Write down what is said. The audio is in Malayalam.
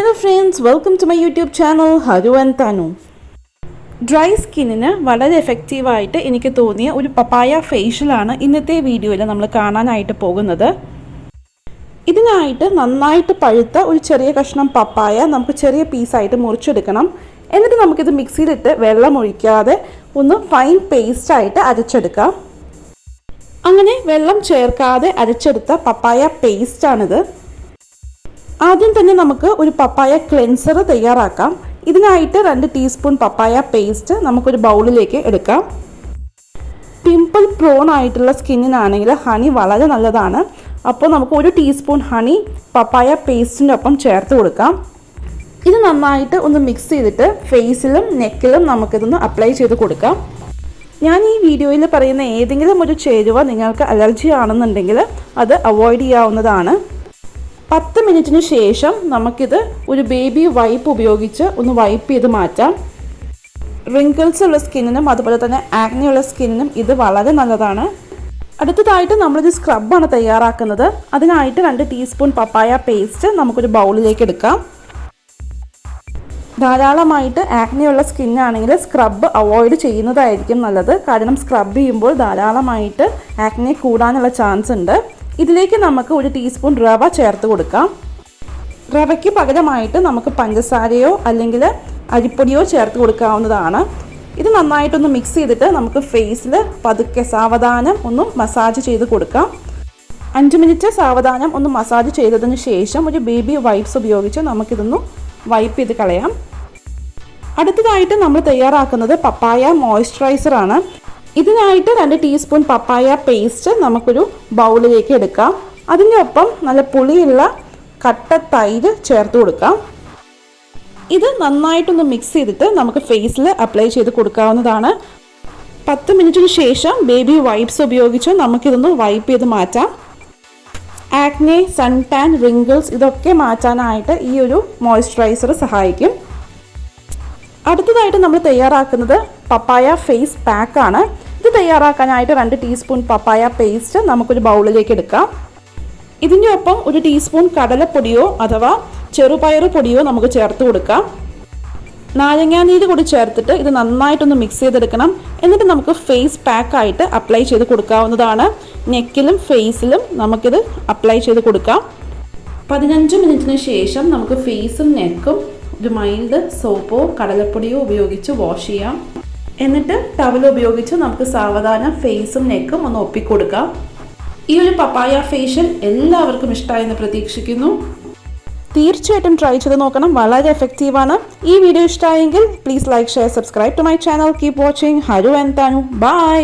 Hello friends, welcome to my YouTube channel Haru and Tanu. Dry skinന് വളരെ എഫക്റ്റീവ് ആയിട്ട് എനിക്ക് തോന്നിയ ഒരു പപ്പായ ഫേഷ്യൽ ആണ് ഇന്നത്തെ വീഡിയോയിൽ നമ്മൾ കാണാനായിട്ട് പോകുന്നത്. ഇതിനായിട്ട് നന്നായിട്ട് പഴുത്ത ഒരു ചെറിയ കഷ്ണം പപ്പായ നമുക്ക് ചെറിയ പീസായിട്ട് മുറിച്ചെടുക്കണം. എന്നിട്ട് നമുക്കിത് മിക്സിയിലിട്ട് വെള്ളം ഒഴിക്കാതെ ഒന്ന് ഫൈൻ പേസ്റ്റ് ആയിട്ട് അരച്ചെടുക്കാം. അങ്ങനെ വെള്ളം ചേർക്കാതെ അരച്ചെടുത്ത പപ്പായ പേസ്റ്റ് ആണിത്. ആദ്യം തന്നെ നമുക്ക് ഒരു പപ്പായ ക്ലെൻസർ തയ്യാറാക്കാം. ഇതിനായിട്ട് 2 ടീസ്പൂൺ പപ്പായ പേസ്റ്റ് നമുക്കൊരു ബൗളിലേക്ക് എടുക്കാം. പിമ്പിൾ പ്രോൺ ആയിട്ടുള്ള സ്കിന്നിനാണെങ്കിൽ ഹണി വളരെ നല്ലതാണ്. അപ്പോൾ നമുക്ക് 1 ടീസ്പൂൺ ഹണി പപ്പായ പേസ്റ്റിൻ്റെ ഒപ്പം ചേർത്ത് കൊടുക്കാം. ഇത് നന്നായിട്ട് ഒന്ന് മിക്സ് ചെയ്തിട്ട് ഫേസിലും നെക്കിലും നമുക്കിതൊന്ന് അപ്ലൈ ചെയ്ത് കൊടുക്കാം. ഞാൻ ഈ വീഡിയോയിൽ പറയുന്ന ഏതെങ്കിലും ഒരു ചേരുവ നിങ്ങൾക്ക് അലർജി ആണെന്നുണ്ടെങ്കിൽ അത് അവോയ്ഡ് ചെയ്യാവുന്നതാണ്. 10 മിനിറ്റിന് ശേഷം നമുക്കിത് ഒരു ബേബി വൈപ്പ് ഉപയോഗിച്ച് ഒന്ന് വൈപ്പ് ചെയ്ത് മാറ്റാം. റിങ്കിൾസ് ഉള്ള സ്കിന്നിനും അതുപോലെ തന്നെ ആക്നെ ഉള്ള സ്കിന്നിനും ഇത് വളരെ നല്ലതാണ്. അടുത്തതായിട്ട് നമ്മളൊരു സ്ക്രബാണ് തയ്യാറാക്കുന്നത്. അതിനായിട്ട് 2 ടീസ്പൂൺ പപ്പായ പേസ്റ്റ് നമുക്കൊരു ബൗളിലേക്ക് എടുക്കാം. ധാരാളമായിട്ട് ആക്നെ ഉള്ള സ്കിന്നാണെങ്കിൽ സ്ക്രബ് അവോയ്ഡ് ചെയ്യുന്നതായിരിക്കും നല്ലത്. കാരണം സ്ക്രബ് ചെയ്യുമ്പോൾ ധാരാളമായിട്ട് ആക്നെ കൂടാനുള്ള ചാൻസ് ഉണ്ട്. ഇതിലേക്ക് നമുക്ക് 1 ടീസ്പൂൺ റവ ചേർത്ത് കൊടുക്കാം. റവയ്ക്ക് പകരമായിട്ട് നമുക്ക് പഞ്ചസാരയോ അല്ലെങ്കിൽ അരിപ്പൊടിയോ ചേർത്ത് കൊടുക്കാവുന്നതാണ്. ഇത് നന്നായിട്ടൊന്ന് മിക്സ് ചെയ്തിട്ട് നമുക്ക് ഫേസിൽ പതുക്കെ സാവധാനം ഒന്ന് മസാജ് ചെയ്ത് കൊടുക്കാം. 5 മിനിറ്റ് സാവധാനം ഒന്ന് മസാജ് ചെയ്തതിന് ശേഷം ഒരു ബേബി വൈപ്സ് ഉപയോഗിച്ച് നമുക്കിതൊന്ന് വൈപ്പ് ചെയ്ത് കളയാം. അടുത്തതായിട്ട് നമ്മൾ തയ്യാറാക്കുന്നത് പപ്പായ മോയ്സ്ചറൈസറാണ്. ഇതിനായിട്ട് 2 ടീസ്പൂൺ പപ്പായ പേസ്റ്റ് നമുക്കൊരു ബൗളിലേക്ക് എടുക്കാം. അതിൻ്റെ ഒപ്പം നല്ല പുളിയുള്ള കട്ട തൈര് ചേർത്ത് കൊടുക്കാം. ഇത് നന്നായിട്ടൊന്ന് മിക്സ് ചെയ്തിട്ട് നമുക്ക് ഫേസിൽ അപ്ലൈ ചെയ്ത് കൊടുക്കാവുന്നതാണ്. 10 മിനിറ്റിന് ശേഷം ബേബി വൈപ്സ് ഉപയോഗിച്ച് നമുക്കിതൊന്ന് വൈപ്പ് ചെയ്ത് മാറ്റാം. ആക്നെ, സൺ ടാൻ, റിങ്കിൾസ് ഇതൊക്കെ മാറ്റാനായിട്ട് ഈ ഒരു മോയ്സ്ചറൈസർ സഹായിക്കും. അടുത്തതായിട്ട് നമ്മൾ തയ്യാറാക്കുന്നത് പപ്പായ ഫേസ് പാക്കാണ്. ഇത് തയ്യാറാക്കാനായിട്ട് 2 ടീസ്പൂൺ പപ്പായ പേസ്റ്റ് നമുക്കൊരു ബൗളിലേക്ക് എടുക്കാം. ഇതിൻ്റെ ഒപ്പം 1 ടീസ്പൂൺ കടലപ്പൊടിയോ അഥവാ ചെറുപയർ പൊടിയോ നമുക്ക് ചേർത്ത് കൊടുക്കാം. നാരങ്ങാനീര് കൂടി ചേർത്തിട്ട് ഇത് നന്നായിട്ടൊന്ന് മിക്സ് ചെയ്തെടുക്കണം. എന്നിട്ട് നമുക്ക് ഫേസ് പാക്കായിട്ട് അപ്ലൈ ചെയ്ത് കൊടുക്കാവുന്നതാണ്. നെക്കിലും ഫേസിലും നമുക്കിത് അപ്ലൈ ചെയ്ത് കൊടുക്കാം. 15 മിനിറ്റിന് ശേഷം നമുക്ക് ഫേസും നെക്കും ഒരു മൈൽഡ് സോപ്പോ കടലപ്പൊടിയോ ഉപയോഗിച്ച് വാഷ് ചെയ്യാം. എന്നിട്ട് ടവൽ ഉപയോഗിച്ച് നമുക്ക് സാവധാനം ഫേസും നെക്കും ഒന്ന് ഒപ്പിക്കൊടുക്കാം. ഈ ഒരു പപ്പായ ഫേഷ്യൽ എല്ലാവർക്കും ഇഷ്ടമായെന്ന് പ്രതീക്ഷിക്കുന്നു. തീർച്ചയായിട്ടും ട്രൈ ചെയ്ത് നോക്കണം. വളരെ എഫക്റ്റീവാണ്. ഈ വീഡിയോ ഇഷ്ടമായെങ്കിൽ please like, share, subscribe to my channel. Keep watching. Haru and Thanu. By.